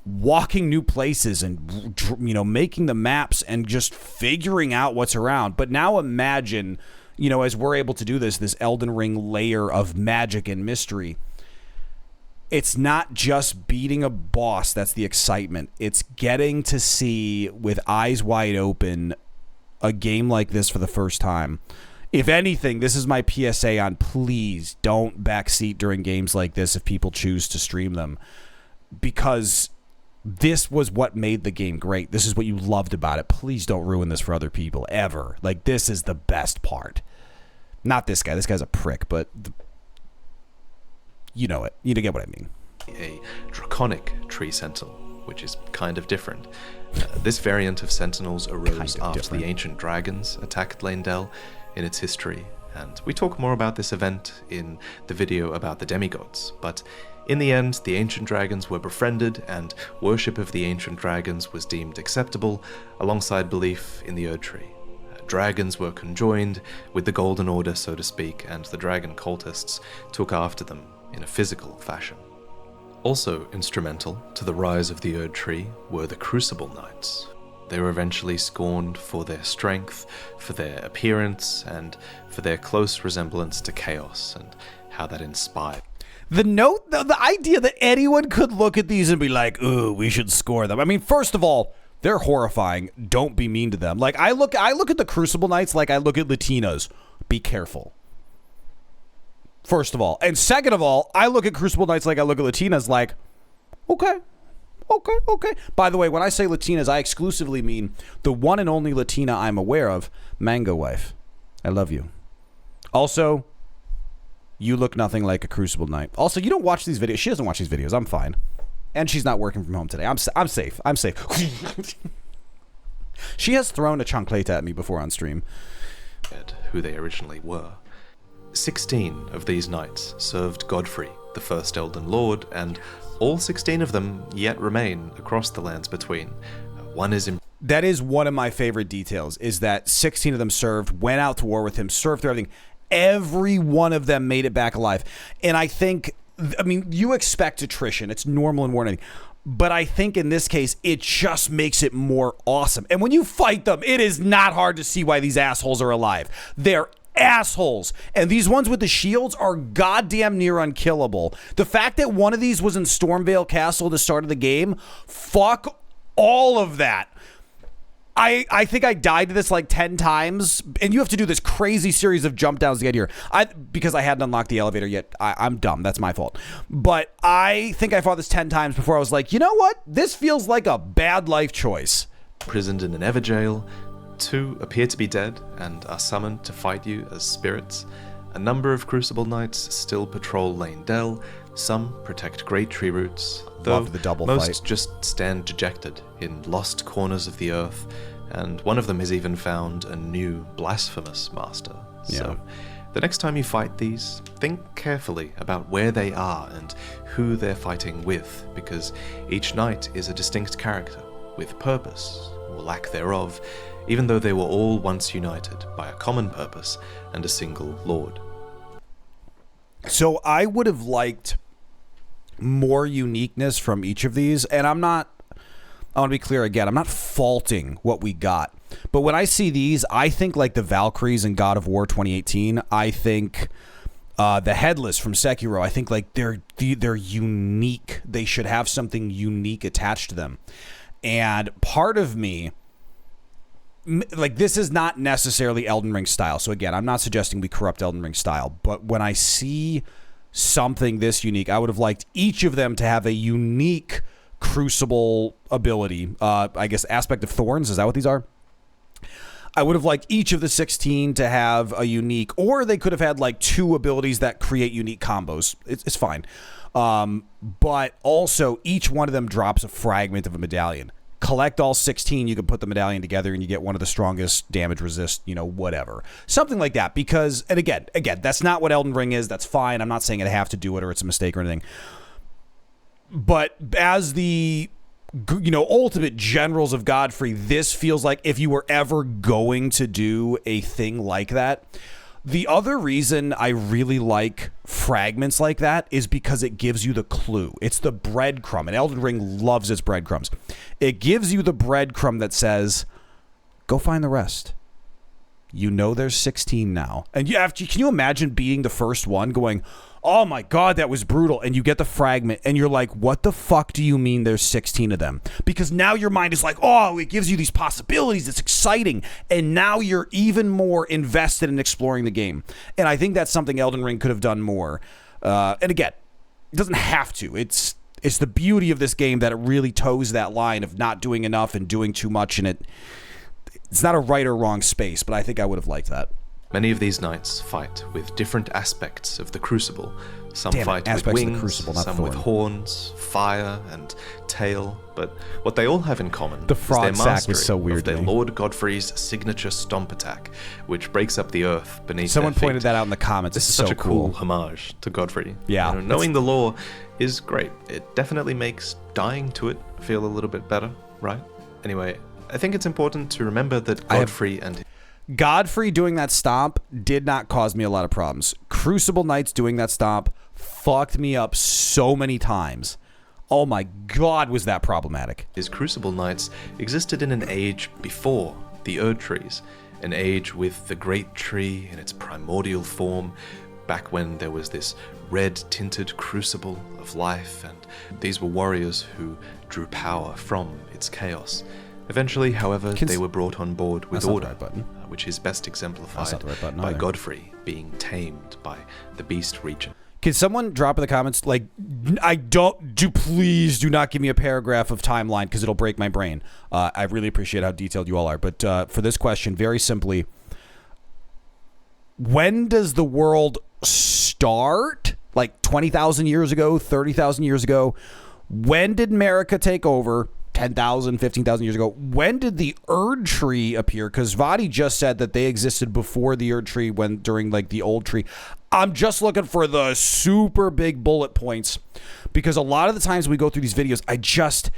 Walking new places and, making the maps and just figuring out what's around. But now imagine, as we're able to do this Elden Ring layer of magic and mystery. It's not just beating a boss that's the excitement. It's getting to see with eyes wide open a game like this for the first time. If anything, this is my PSA on please don't backseat during games like this if people choose to stream them. Because this was what made the game great. This is what you loved about it. Please don't ruin this for other people, ever. Like, this is the best part. Not this guy. This guy's a prick, but you know it. You get what I mean. A draconic tree sentinel, which is kind of different. This variant of Sentinels arose Kind of after different. the ancient dragons attacked Leyndell in its history, and we talk more about this event in the video about the demigods, but in the end, the ancient dragons were befriended, and worship of the ancient dragons was deemed acceptable, alongside belief in the Erdtree. Dragons were conjoined with the Golden Order, so to speak, and the dragon cultists took after them in a physical fashion. Also instrumental to the rise of the Erdtree were the Crucible Knights. They were eventually scorned for their strength, for their appearance, and for their close resemblance to chaos, and how that inspired. The idea that anyone could look at these and be like, ooh, we should score them. I mean, first of all, they're horrifying. Don't be mean to them. Like, I look at the Crucible Knights like I look at Latinas. Be careful. First of all. And second of all, I look at Crucible Knights like I look at Latinas like, okay. By the way, when I say Latinas, I exclusively mean the one and only Latina I'm aware of, Mango Wife. I love you. Also, you look nothing like a Crucible Knight. Also, you don't watch these videos. She doesn't watch these videos. I'm fine. And she's not working from home today. I'm safe. I'm safe. She has thrown a chancleta at me before on stream. Who they originally were. 16 of these knights served Godfrey, the first Elden Lord, and all 16 of them yet remain across the lands between. One is in... That is one of my favorite details, is that 16 of them served, went out to war with him, served through everything. Every one of them made it back alive. And I think, I mean, you expect attrition. It's normal in war and everything. But I think in this case, it just makes it more awesome. And when you fight them, it is not hard to see why these assholes are alive. They're assholes. And these ones with the shields are goddamn near unkillable. The fact that one of these was in Stormvale Castle at the start of the game, fuck all of that. I think I died to this like 10 times, and you have to do this crazy series of jump downs to get here. Because I hadn't unlocked the elevator yet. I'm dumb. That's my fault. But I think I fought this 10 times before I was like, you know what? This feels like a bad life choice. Imprisoned in an Everjail. 2 appear to be dead and are summoned to fight you as spirits. A number of Crucible Knights still patrol Leyndell. Some protect great tree roots, though Loved the double most fight. just stand dejected in lost corners of the earth, and one of them has even found a new blasphemous master. Yeah. So, the next time you fight these, think carefully about where they are and who they're fighting with, because each knight is a distinct character, with purpose, or lack thereof, even though they were all once united by a common purpose and a single lord. So I would have liked more uniqueness from each of these, and I want to be clear again, I'm not faulting what we got. But when I see these, I think like the Valkyries in God of War 2018. I think the Headless from Sekiro. I think like they're unique. They should have something unique attached to them. And part of me, like, this is not necessarily Elden Ring style. So again, I'm not suggesting we corrupt Elden Ring style. But when I see something this unique, I would have liked each of them to have a unique crucible ability. I guess aspect of thorns. Is that what these are? I would have liked each of the 16 to have a unique, or they could have had like 2 abilities that create unique combos. It's fine. But also each one of them drops a fragment of a medallion. Collect all 16, you can put the medallion together and you get one of the strongest damage resist, whatever. Something like that. Because, and again, that's not what Elden Ring is. That's fine. I'm not saying I have to do it or it's a mistake or anything. But as the, ultimate generals of Godfrey, this feels like if you were ever going to do a thing like that. The other reason I really like fragments like that is because it gives you the clue. It's the breadcrumb, and Elden Ring loves its breadcrumbs. It gives you the breadcrumb that says, go find the rest. There's 16 now. And can you imagine being the first one going, oh my God, that was brutal. And you get the fragment and you're like, what the fuck do you mean there's 16 of them? Because now your mind is like, oh, it gives you these possibilities. It's exciting. And now you're even more invested in exploring the game. And I think that's something Elden Ring could have done more. And again, it doesn't have to. It's the beauty of this game that it really toes that line of not doing enough and doing too much. And it's not a right or wrong space, but I think I would have liked that. Many of these knights fight with different aspects of the crucible. Some Damn it, fight with aspects of the wings, crucible, not some thorn. with horns, fire, and tail. But what they all have in common The is frog their sack mastery was so weird of to their me. Lord Godfrey's signature stomp attack, which breaks up the earth beneath Someone their pointed feet. that out in the comments. This It's is so such a cool homage to Godfrey. Yeah, You know, knowing the lore is great. It definitely makes dying to it feel a little bit better, right? Anyway, I think it's important to remember that Godfrey and Godfrey doing that stomp did not cause me a lot of problems. Crucible Knights doing that stomp fucked me up so many times. Oh my god, was that problematic. his Crucible Knights existed in an age before the Erdtrees, an age with the Great Tree in its primordial form, back when there was this red-tinted crucible of life, and these were warriors who drew power from its chaos. Eventually, however, they were brought on board with That's not the order, right button. which is best exemplified not the right button by either. Godfrey being tamed by the Beast Regent. Can someone drop in the comments, like, please do not give me a paragraph of timeline because it'll break my brain. I really appreciate how detailed you all are. But for this question, very simply, when does the world start? Like 20,000 years ago, 30,000 years ago? When did America take over? 10,000, 15,000 years ago. When did the Erdtree appear? Because Vaati just said that they existed before the Erdtree, when during like the old tree. I'm just looking for the super big bullet points, because a lot of the times we go through these videos, I just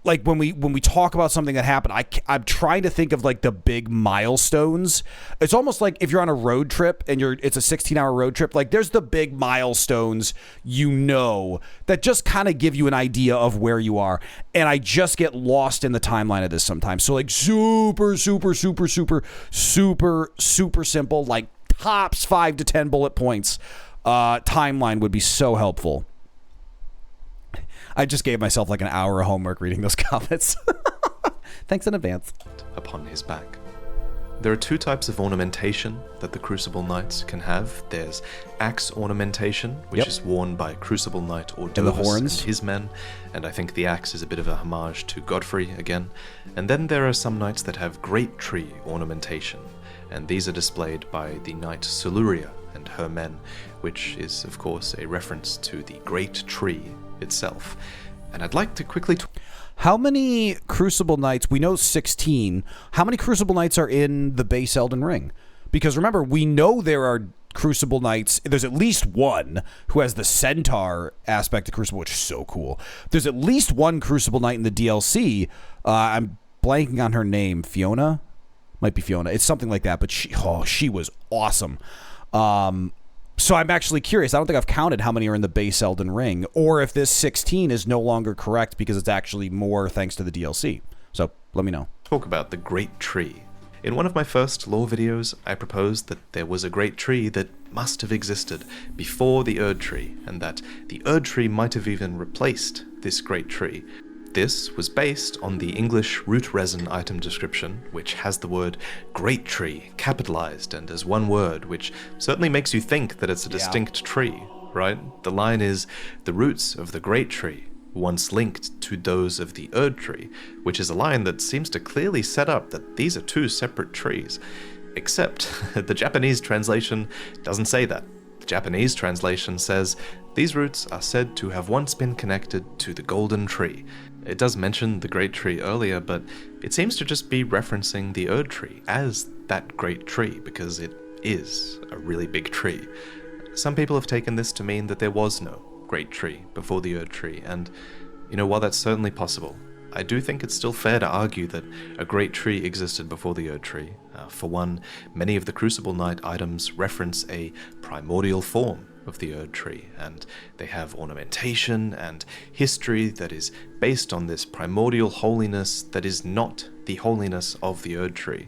like when we talk about something that happened, I'm trying to think of like the big milestones. It's almost like if you're on a road trip and it's a 16-hour road trip, like there's the big milestones, that just kind of give you an idea of where you are. And I just get lost in the timeline of this sometimes. So like super simple, like tops 5 to 10 bullet points timeline would be so helpful. I just gave myself like an hour of homework reading those comments. Thanks in advance. Upon his back. There are two types of ornamentation that the Crucible Knights can have. There's axe ornamentation, which is worn by Crucible Knight Ordovus and his men, and I think the axe is a bit of a homage to Godfrey again. And then there are some knights that have Great Tree ornamentation, and these are displayed by the Knight Soluria and her men, which is of course a reference to the Great Tree itself. And I'd like to quickly how many Crucible Knights? We know 16. How many Crucible Knights are in the base Elden Ring? Because remember, we know there are Crucible Knights. There's at least one who has the Centaur aspect of Crucible, which is so cool. There's at least one Crucible Knight in the DLC. I'm blanking on her name. Fiona? Might be Fiona. It's something like that, but she was awesome. So I'm actually curious. I don't think I've counted how many are in the base Elden Ring, or if this 16 is no longer correct because it's actually more thanks to the DLC. So let me know. Talk about the Great Tree. In one of my first lore videos, I proposed that there was a Great Tree that must have existed before the Erdtree, and that the Erdtree might have even replaced this Great Tree. This was based on the English root resin item description, which has the word Great Tree capitalized and as one word, which certainly makes you think that it's a distinct tree, right? The line is, the roots of the Great Tree once linked to those of the Erdtree, which is a line that seems to clearly set up that these are two separate trees. Except the Japanese translation doesn't say that. The Japanese translation says, these roots are said to have once been connected to the Golden Tree. It does mention the Great Tree earlier, but it seems to just be referencing the Erdtree as that Great Tree, because it is a really big tree. Some people have taken this to mean that there was no Great Tree before the Erdtree, and, while that's certainly possible, I do think it's still fair to argue that a Great Tree existed before the Erdtree. For one, many of the Crucible Knight items reference a primordial form of the Erdtree, and they have ornamentation and history that is based on this primordial holiness that is not the holiness of the Erdtree.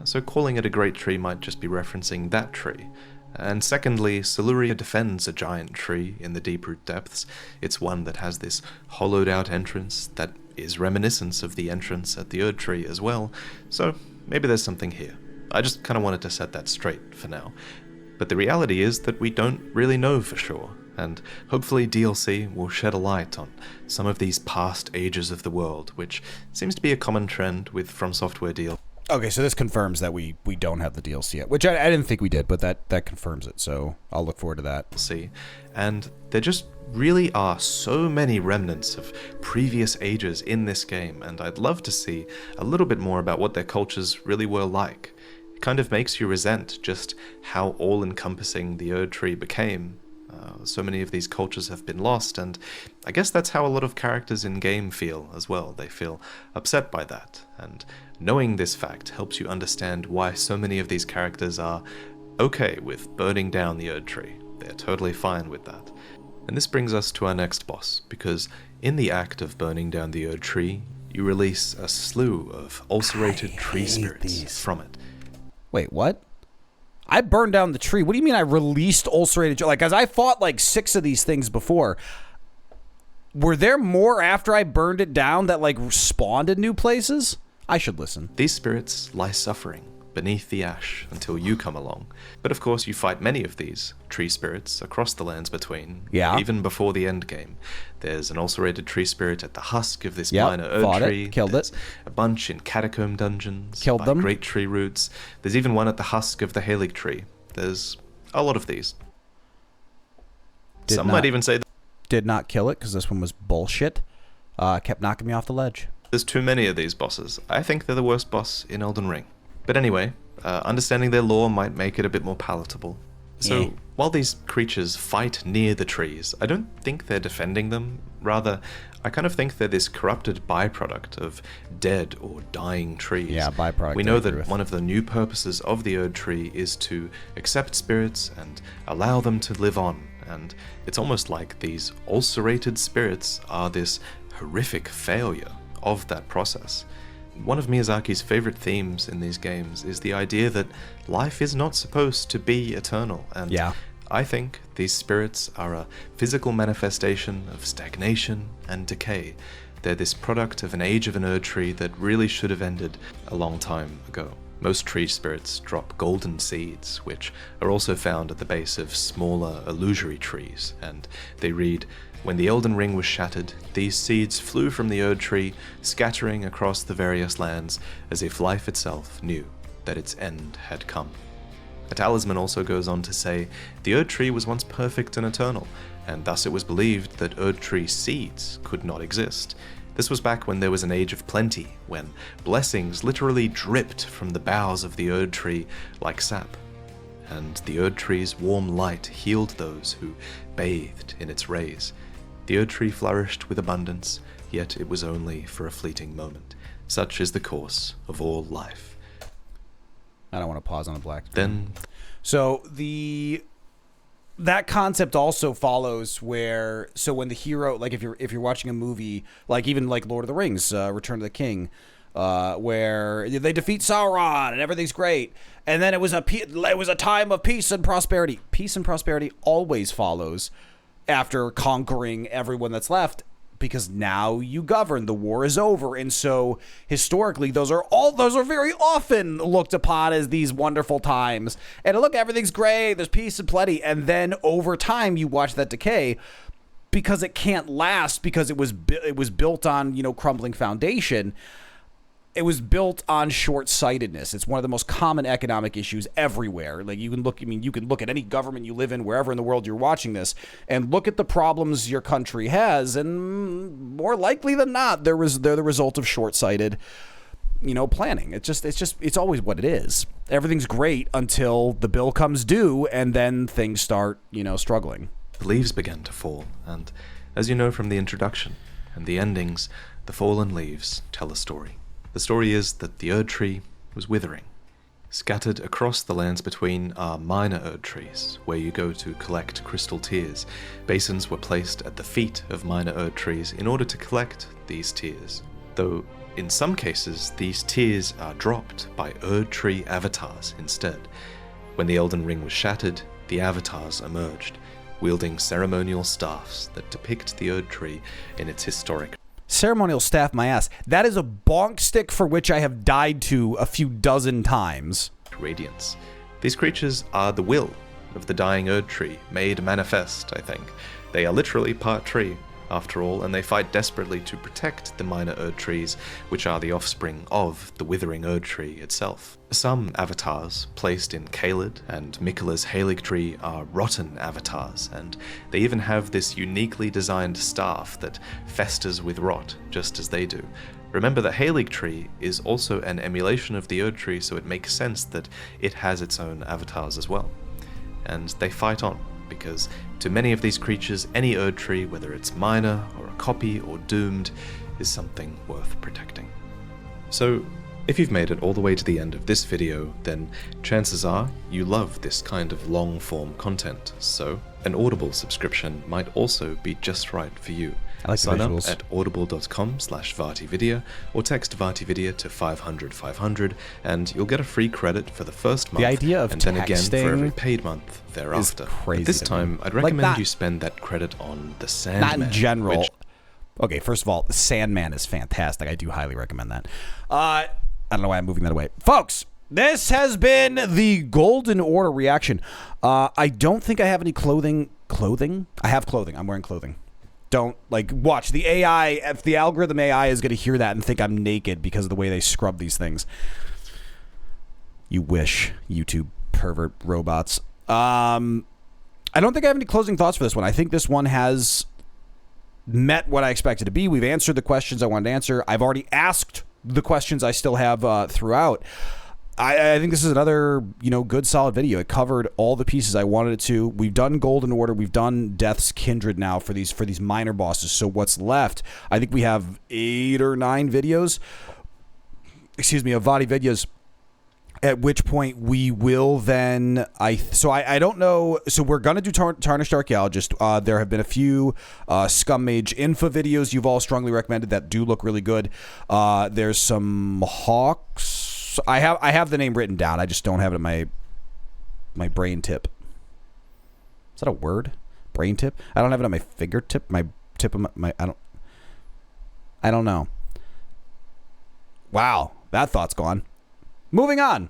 So calling it a Great Tree might just be referencing that tree. And secondly, Soluria defends a giant tree in the deep root depths. It's one that has this hollowed out entrance that is reminiscent of the entrance at the Erdtree as well, so maybe there's something here. I just kind of wanted to set that straight for now. But the reality is that we don't really know for sure, and hopefully DLC will shed a light on some of these past ages of the world, which seems to be a common trend with From Software DLC. Okay, so this confirms that we don't have the DLC yet, which I didn't think we did, but that confirms it, so I'll look forward to that. See, and there just really are so many remnants of previous ages in this game, and I'd love to see a little bit more about what their cultures really were like. It kind of makes you resent just how all-encompassing the Erdtree became. So many of these cultures have been lost, and I guess that's how a lot of characters in game feel as well. They feel upset by that, and knowing this fact helps you understand why so many of these characters are okay with burning down the Erdtree. They're totally fine with that. And this brings us to our next boss, because in the act of burning down the Erdtree, you release a slew of ulcerated tree spirits from it. Wait, what? I burned down the tree. What do you mean I released ulcerated? Like, as I fought like 6 of these things before. Were there more after I burned it down that like spawned in new places? I should listen. These spirits lie suffering beneath the ash until you come along. But of course you fight many of these tree spirits across the lands between, even before the end game. There's an ulcerated tree spirit at the husk of this minor Erdtree. Killed it. A bunch in catacomb dungeons. Killed them. Great tree roots. There's even one at the husk of the Halig tree. There's a lot of these. Some might even say did not kill it because this one was bullshit. Kept knocking me off the ledge. There's too many of these bosses. I think they're the worst boss in Elden Ring. But anyway, understanding their lore might make it a bit more palatable. So, while these creatures fight near the trees, I don't think they're defending them. Rather, I kind of think they're this corrupted byproduct of dead or dying trees. Yeah, byproduct. We know that one of the new purposes of the Erdtree is to accept spirits and allow them to live on. And it's almost like these ulcerated spirits are this horrific failure of that process. One of Miyazaki's favorite themes in these games is the idea that life is not supposed to be eternal, and I think these spirits are a physical manifestation of stagnation and decay. They're this product of an age of an Erdtree that really should have ended a long time ago. Most tree spirits drop golden seeds, which are also found at the base of smaller illusory trees, and they read, "When the Elden Ring was shattered, these seeds flew from the Erdtree, scattering across the various lands, as if life itself knew that its end had come." A talisman also goes on to say, the Erdtree was once perfect and eternal, and thus it was believed that Erdtree seeds could not exist. This was back when there was an age of plenty, when blessings literally dripped from the boughs of the Erdtree like sap. And the Erdtree's warm light healed those who bathed in its rays. The Erdtree flourished with abundance, yet it was only for a fleeting moment. Such is the course of all life. I don't want to pause on the black. Then, so that concept also follows where, so when the hero, like if you're watching a movie, like even like Lord of the Rings, Return of the King, where they defeat Sauron and everything's great, and then it was a time of peace and prosperity. Peace and prosperity always follows after conquering everyone that's left, because now you govern, the war is over. And so historically those are very often looked upon as these wonderful times, and look, everything's great, there's peace and plenty, and then over time you watch that decay because it can't last, because it was built on crumbling foundation. It was built on short-sightedness. It's one of the most common economic issues everywhere. Like you can look at any government you live in, wherever in the world you're watching this, and look at the problems your country has, and more likely than not, they're the result of short-sighted, planning. It's always what it is. Everything's great until the bill comes due, and then things start, struggling. The leaves began to fall, and as you know from the introduction and the endings, the fallen leaves tell a story. The story is that the Erdtree was withering. Scattered across the lands between are minor Erdtrees, where you go to collect crystal tears. Basins were placed at the feet of minor Erdtrees in order to collect these tears, though in some cases these tears are dropped by Erdtree avatars instead. When the Elden Ring was shattered, the avatars emerged, wielding ceremonial staffs that depict the Erdtree in its historic. Ceremonial staff, my ass. That is a bonk stick for which I have died to a few dozen times. Radiance. These creatures are the will of the dying Erdtree, made manifest, I think. They are literally part tree, after all, and they fight desperately to protect the minor Erdtrees, which are the offspring of the withering Erdtree itself. Some avatars, placed in Caelid and Miquella's Halig tree, are rotten avatars, and they even have this uniquely designed staff that festers with rot, just as they do. Remember that Halig tree is also an emulation of the Erdtree, so it makes sense that it has its own avatars as well. And they fight on, because to many of these creatures, any Erdtree, whether it's minor or a copy or doomed, is something worth protecting. So, if you've made it all the way to the end of this video, then chances are you love this kind of long-form content, so an Audible subscription might also be just right for you. I like Sign the up visuals. at audible.com/VaatiVidya or text VaatiVidya to 500 500 and you'll get a free credit for the first month. The idea of and then again for every texting paid month thereafter. crazy But this to me. time, I'd Like recommend that- you spend that credit on the Sandman. Not in general. which- Okay, first of all, the Sandman is fantastic. I do highly recommend that. I don't know why I'm moving that away. Folks, this has been the Golden Order reaction. I don't think I have any clothing. Clothing? I have clothing. I'm wearing clothing. Don't, like, watch. The AI, if the algorithm AI is going to hear that and think I'm naked because of the way they scrub these things. You wish, YouTube pervert robots. I don't think I have any closing thoughts for this one. I think this one has met what I expected to be. We've answered the questions I wanted to answer. I've already asked the questions I still have throughout. I think this is another, good solid video. It covered all the pieces I wanted it to. We've done Golden Order. We've done Death's Kindred now for these minor bosses. So what's left? I think we have 8 or 9 videos. Excuse me, of VaatiVidya's. At which point we will then, I don't know. So we're going to do Tarnished Archaeologist. There have been a few Scum Mage info videos you've all strongly recommended that do look really good. There's some Hawks. I have the name written down. I just don't have it in my brain tip. Is that a word? Brain tip? I don't have it on my fingertip. My tip of my I don't know. Wow, that thought's gone. Moving on.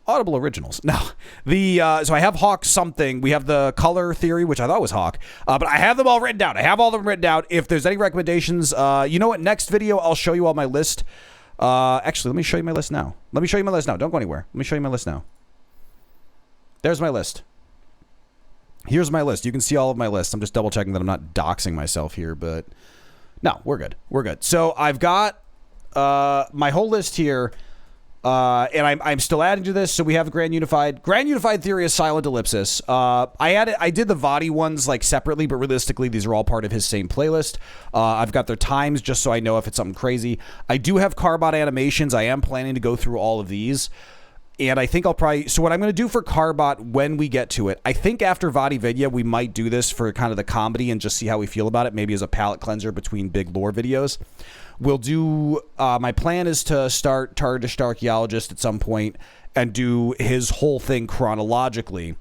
Audible Originals. Now, so I have Hawk something. We have the color theory, which I thought was Hawk, but I have them all written down. I have all of them written down. If there's any recommendations, you know what? Next video, I'll show you all my list. Actually, let me show you my list now. Don't go anywhere. Let me show you my list now. There's my list. Here's my list. You can see all of my lists. I'm just double checking that I'm not doxing myself here, but no, we're good. We're good. So I've got my whole list here. And I'm still adding to this. So we have Grand Unified. Grand Unified Theory is Silent Ellipsis. I did the Vaati ones like separately, but realistically, these are all part of his same playlist. I've got their times just so I know if it's something crazy. I do have Carbot animations. I am planning to go through all of these. And I think I'll probably... So what I'm going to do for Carbot when we get to it, I think after VaatiVidya, we might do this for kind of the comedy and just see how we feel about it, maybe as a palate cleanser between big lore videos. We'll do... my plan is to start Tarnished Archaeologist at some point and do his whole thing chronologically.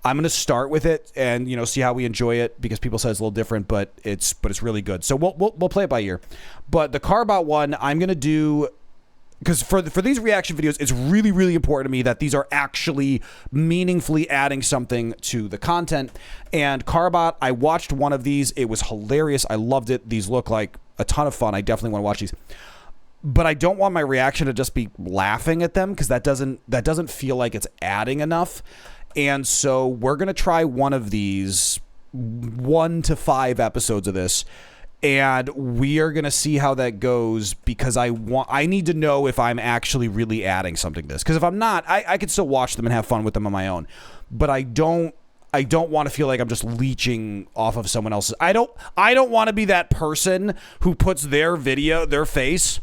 I'm going to start with it and, see how we enjoy it because people say it's a little different, but it's really good. So we'll play it by ear. But the Carbot one, I'm going to do... Because for these reaction videos, it's really, really important to me that these are actually meaningfully adding something to the content. And Carbot, I watched one of these. It was hilarious. I loved it. These look like a ton of fun. I definitely want to watch these. But I don't want my reaction to just be laughing at them because that doesn't feel like it's adding enough. And so we're going to try one of these 1 to 5 episodes of this. And we are going to see how that goes because I need to know if I'm actually really adding something to this. Because if I'm not, I could still watch them and have fun with them on my own. But I don't want to feel like I'm just leeching off of someone else's. I don't want to be that person who puts their face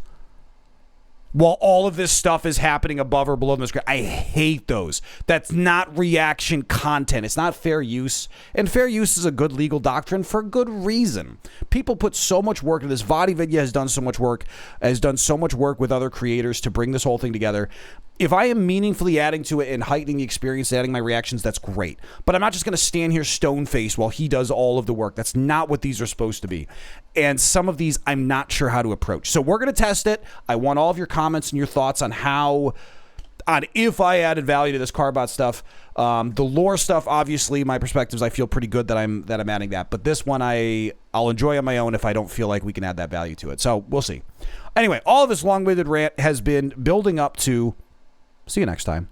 while all of this stuff is happening above or below the screen. I hate those. That's not reaction content. It's not fair use. And fair use is a good legal doctrine for good reason. People put so much work into this. VaatiVidya has done so much work with other creators to bring this whole thing together. If I am meaningfully adding to it and heightening the experience, adding my reactions, that's great. But I'm not just going to stand here stone-faced while he does all of the work. That's not what these are supposed to be. And some of these, I'm not sure how to approach. So we're going to test it. I want all of your comments and your thoughts on how on if I added value to this Carbot stuff. The lore stuff, obviously, my perspectives, I feel pretty good that I'm adding that. But this one, I'll enjoy on my own if I don't feel like we can add that value to it. So we'll see. Anyway, all of this long-winded rant has been building up to. See you next time.